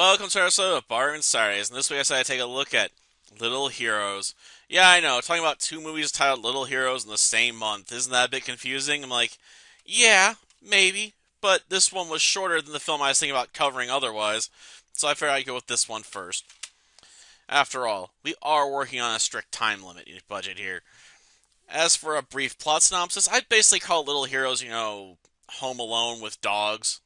Welcome to our episode of Bar and Saturdays, and this week I decided to take a look at Little Heroes. Yeah, I know, talking about two movies titled Little Heroes in the same month. Isn't that a bit confusing? I'm like, yeah, maybe, but this one was shorter than the film I was thinking about covering otherwise, so I figured I'd go with this one first. After all, we are working on a strict time limit budget here. As for a brief plot synopsis, I'd basically call Little Heroes, Home Alone with dogs.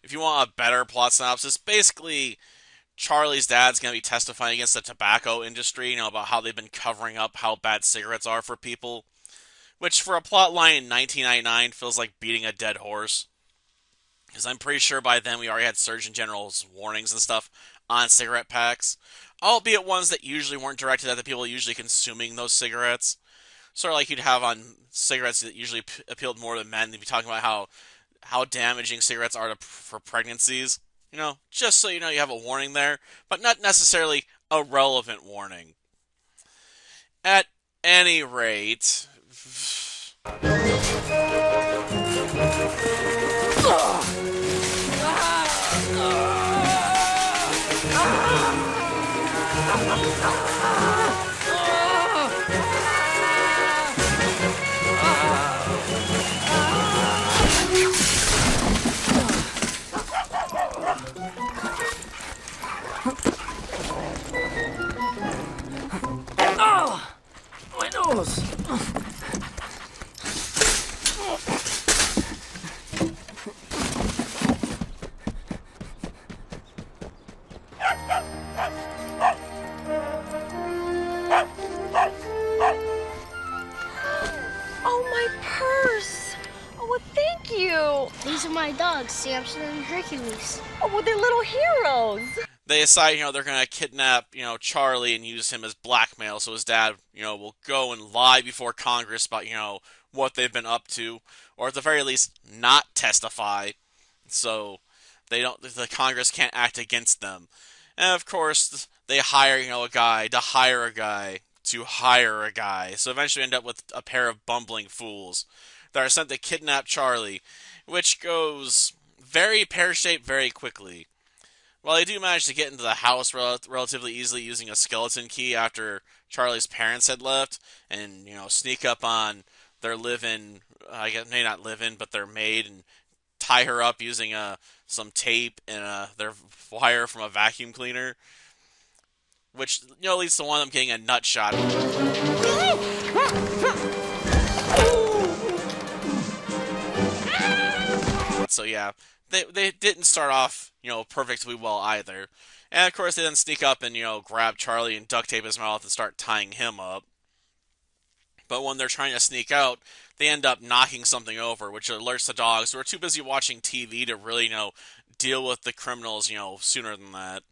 If you want a better plot synopsis, basically Charlie's dad's going to be testifying against the tobacco industry, about how they've been covering up how bad cigarettes are for people, which for a plot line in 1999 feels like beating a dead horse. Because I'm pretty sure by then we already had Surgeon General's warnings and stuff on cigarette packs, albeit ones that usually weren't directed at the people usually consuming those cigarettes. Sort of like you'd have on cigarettes that usually appealed more to men. They'd be talking about how damaging cigarettes are for pregnancies. Just so you know you have a warning there, but not necessarily a relevant warning. At any rate... My nose! Oh, my purse! Oh, well, thank you! These are my dogs, Samson and Hercules. Oh, well, they're little heroes! They decide, they're going to kidnap, Charlie and use him as blackmail so his dad, will go and lie before Congress about, what they've been up to, or at the very least, not testify, so the Congress can't act against them. And of course, they hire, a guy to hire a guy to hire a guy, so eventually end up with a pair of bumbling fools that are sent to kidnap Charlie, which goes very pear-shaped very quickly. Well, they do manage to get into the house relatively easily using a skeleton key after Charlie's parents had left, and, sneak up on their live-in, I guess, may not live-in, but their maid, and tie her up using some tape and their wire from a vacuum cleaner, which, leads to one of them getting a nut shot. So yeah, they didn't start off, perfectly well either. And of course they then sneak up and, grab Charlie and duct tape his mouth and start tying him up. But when they're trying to sneak out, they end up knocking something over, which alerts the dogs, who are too busy watching TV to really, deal with the criminals, sooner than that.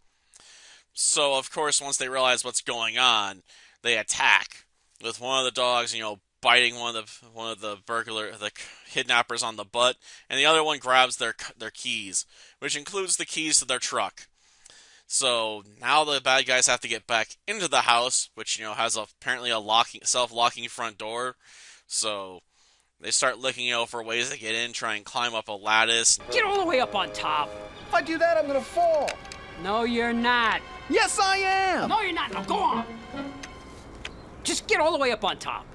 So, of course, once they realize what's going on, they attack, with one of the dogs, biting one of the kidnappers on the butt, and the other one grabs their keys, which includes the keys to their truck. So now the bad guys have to get back into the house, which has apparently a self-locking front door. So they start looking for ways to get in, try and climb up a lattice. Get all the way up on top! If I do that, I'm gonna fall. No, you're not. Yes, I am. No, you're not. Now go on. Just get all the way up on top.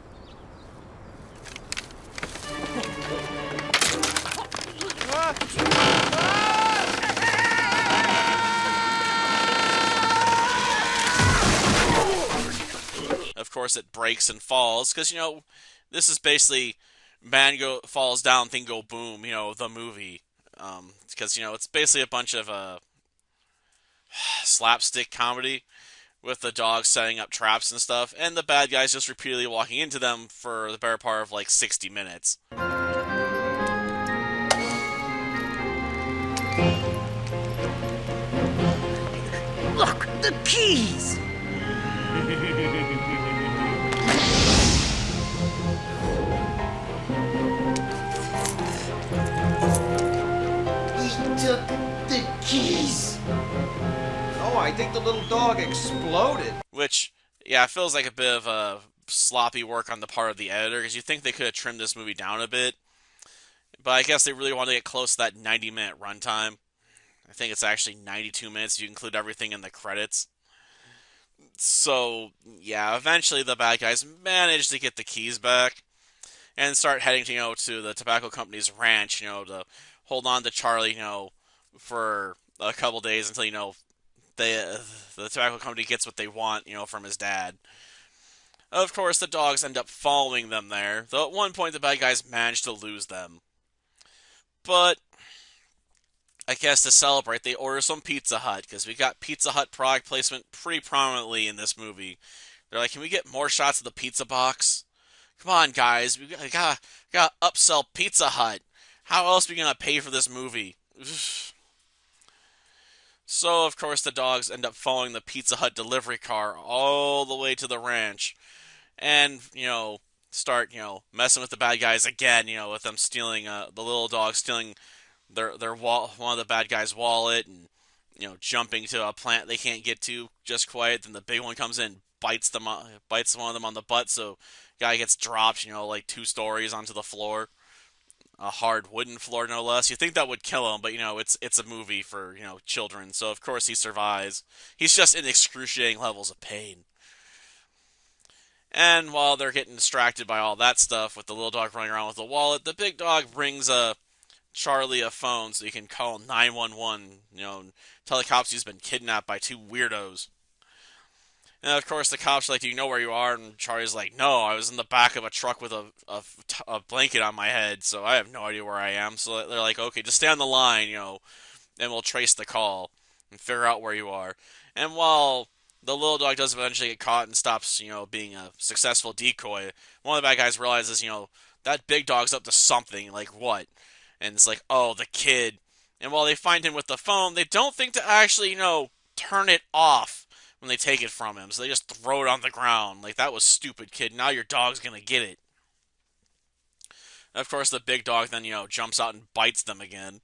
Of course, it breaks and falls, because, this is basically falls down, thing go boom, the movie. Because, it's basically a bunch of slapstick comedy with the dogs setting up traps and stuff, and the bad guys just repeatedly walking into them for the better part of, 60 minutes. Look, the keys! He took the keys. Oh, I think the little dog exploded. Which, yeah, it feels like a bit of sloppy work on the part of the editor, because you think they could have trimmed this movie down a bit. But I guess they really wanted to get close to that 90-minute runtime. I think it's actually 92 minutes if you include everything in the credits. So, yeah, eventually the bad guys manage to get the keys back and start heading to, to the tobacco company's ranch, to hold on to Charlie, for a couple days until, they, the tobacco company gets what they want, from his dad. Of course, the dogs end up following them there, though at one point the bad guys manage to lose them. But I guess to celebrate, they order some Pizza Hut, because we got Pizza Hut product placement pretty prominently in this movie. They're like, can we get more shots of the pizza box? Come on, guys, we gotta upsell Pizza Hut. How else are we gonna pay for this movie? So, of course, the dogs end up following the Pizza Hut delivery car all the way to the ranch, and start messing with the bad guys again. With them stealing the little dog stealing one of the bad guys' wallet, and jumping to a plant they can't get to just quite. Then the big one comes in, bites one of them on the butt, so guy gets dropped, like 2 stories onto the floor, a hard wooden floor no less. You think that would kill him, but it's a movie for children, so of course he survives. He's just in excruciating levels of pain. And while they're getting distracted by all that stuff with the little dog running around with the wallet, the big dog brings Charlie a phone so he can call 911, tell the cops he's been kidnapped by 2 weirdos. And of course, the cops are like, "Do you know where you are?" And Charlie's like, "No, I was in the back of a truck with a blanket on my head, so I have no idea where I am." So they're like, "Okay, just stay on the line, and we'll trace the call and figure out where you are." And while the little dog does eventually get caught and stops, being a successful decoy, one of the bad guys realizes, that big dog's up to something, like what? And it's like, oh, the kid. And while they find him with the phone, they don't think to actually, turn it off when they take it from him. So they just throw it on the ground. Like, that was stupid, kid. Now your dog's gonna get it. And of course, the big dog then, jumps out and bites them again.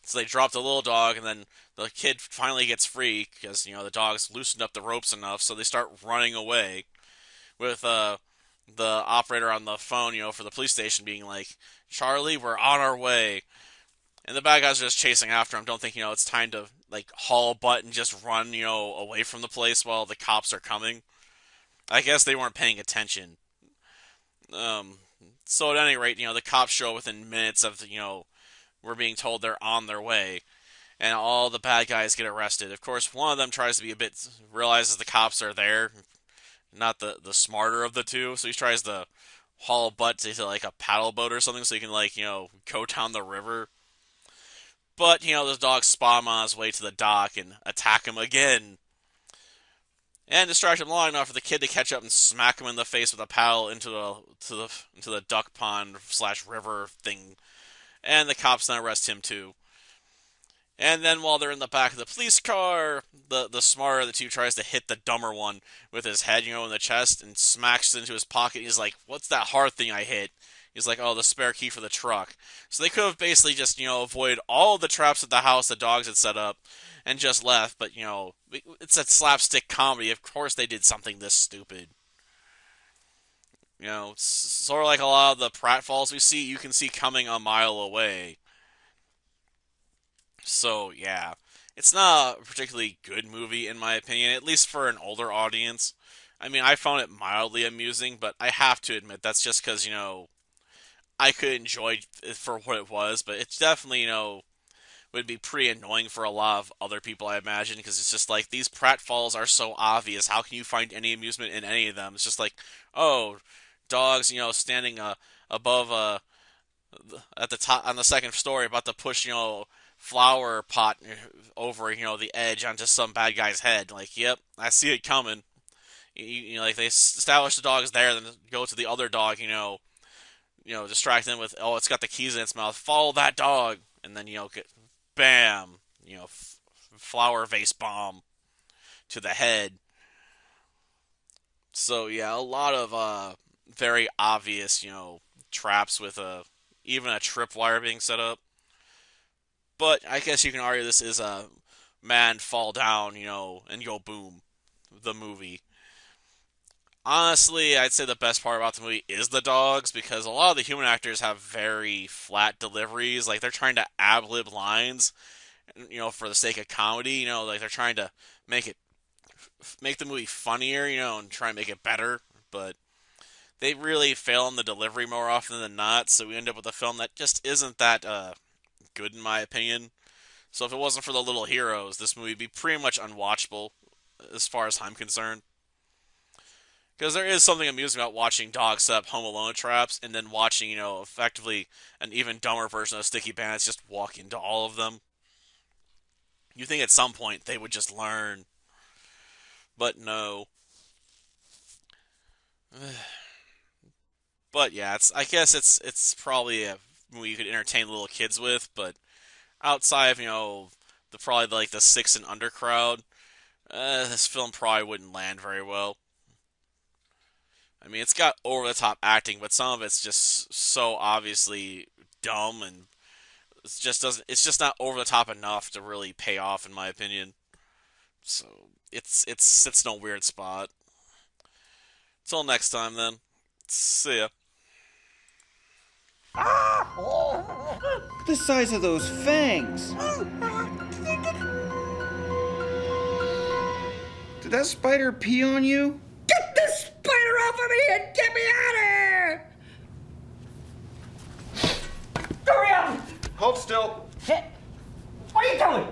So they drop the little dog, and then the kid finally gets free because, the dog's loosened up the ropes enough, so they start running away with the operator on the phone, for the police station being like, "Charlie, we're on our way." And the bad guys are just chasing after him. Don't think, it's time to, like, haul butt and just run, away from the place while the cops are coming. I guess they weren't paying attention. So at any rate, the cops show within minutes of, we're being told they're on their way. And all the bad guys get arrested. Of course, one of them tries to be realizes the cops are there, not the smarter of the two, so he tries to haul butt to like a paddle boat or something so he can, like, go down the river. But, those dogs spot him on his way to the dock and attack him again. And distract him long enough for the kid to catch up and smack him in the face with a paddle into the duck pond / river thing. And the cops then arrest him too. And then while they're in the back of the police car, the smarter of the two tries to hit the dumber one with his head, in the chest, and smacks it into his pocket. He's like, "What's that hard thing I hit?" He's like, "Oh, the spare key for the truck." So they could have basically just, avoided all the traps at the house the dogs had set up and just left. But, it's a slapstick comedy. Of course they did something this stupid. It's sort of like a lot of the pratfalls we see, you can see coming a mile away. So, yeah. It's not a particularly good movie, in my opinion, at least for an older audience. I mean, I found it mildly amusing, but I have to admit that's just because, I could enjoy it for what it was, but it's definitely, would be pretty annoying for a lot of other people, I imagine, because it's just like, these pratfalls are so obvious. How can you find any amusement in any of them? It's just like, oh, dogs, standing above at the top on the second story, about to push, flower pot over, the edge onto some bad guy's head. Like, yep, I see it coming. Like, they establish the dog's there, then go to the other dog, distract them with, oh, it's got the keys in its mouth. Follow that dog, and then get bam, flower vase bomb to the head. So yeah, a lot of very obvious, traps with even a tripwire being set up. But I guess you can argue this is a man fall down, and go boom, the movie. Honestly, I'd say the best part about the movie is the dogs, because a lot of the human actors have very flat deliveries. Like, they're trying to ad-lib lines, for the sake of comedy. Like they're trying to make it make the movie funnier, and try and make it better. But they really fail in the delivery more often than not. So we end up with a film that just isn't that good in my opinion. So if it wasn't for the little heroes, this movie would be pretty much unwatchable as far as I'm concerned. Because there is something amusing about watching dogs set up Home Alone traps and then watching, effectively an even dumber version of Sticky Bandits just walk into all of them. You think at some point they would just learn, but no. But yeah, I guess it's probably a movie you could entertain little kids with, but outside of the probably like the 6 and under crowd, this film probably wouldn't land very well. I mean, it's got over the top acting, but some of it's just so obviously dumb, and it's just not over the top enough to really pay off, in my opinion. So it's no weird spot. Till next time, then. See ya. The size of those fangs. Did that spider pee on you? Get this spider off of me and get me out of here! Hurry up! Hold still. What are you doing?